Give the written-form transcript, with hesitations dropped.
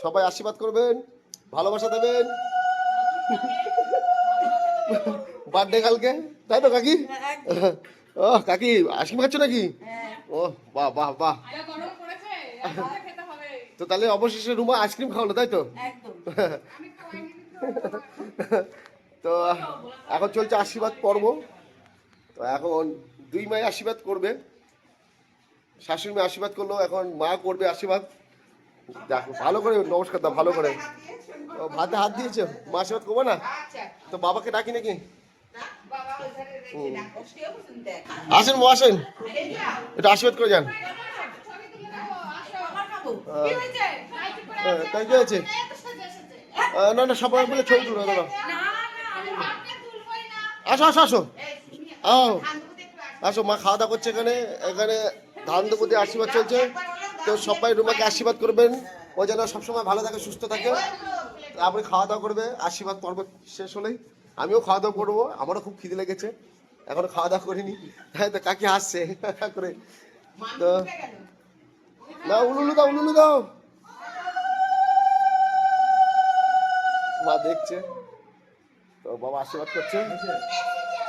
সবাই আশীর্বাদ করবেন, ভালোবাসা দেবেন। বার্থডে কালকে, তাই তো কাকি? ও কাকি আইসক্রিম খাচ্ছ নাকি? ও বাহ বাহ বাহ। তো তাহলে অবশেষে রুমা আইসক্রিম খাওয়ালো, তাই তো? তো এখন চলছে আশীর্বাদ পর্ব। তো এখন দুই মাই আশীর্বাদ করবে, শাশুড়ি মেয়ে আশীর্বাদ করলো, এখন মা করবে আশীর্বাদ। দেখো ভালো করে নমস্কার দাও, ভালো করে। ও ভাতে হাত দিয়েছো, মা আশীর্বাদ করবো না? তো বাবাকে ডাকি নাকি? আসেন মা আসেন, এটা আশীর্বাদ করে যান। তাই কি আছে? না না সবাই বলে ছবি তুলো দাদা। আসো আসো আসো, আও আসো, মা খাওয়া দাওয়া করছে এখানে। এখানে ধান দেবো দিয়ে আশীর্বাদ চলছে। তো সবাই রুমাকে আশীর্বাদ করবেন, ও যেন সবসময় ভালো থাকে, সুস্থ থাকে। আপনি খাওয়া দাওয়া করবে, আশীর্বাদ পর্ব শেষ হলেই আমিও খাওয়া দাওয়া করবো। আমারও খুব খিদে লেগেছে, এখনো খাওয়া দাওয়া করিনি। হ্যাঁ তো কাকি হাসছে করে। তো না উলুলু দাও, উলুলু দাও। মা দেখছে, তো বাবা আশীর্বাদ করছে।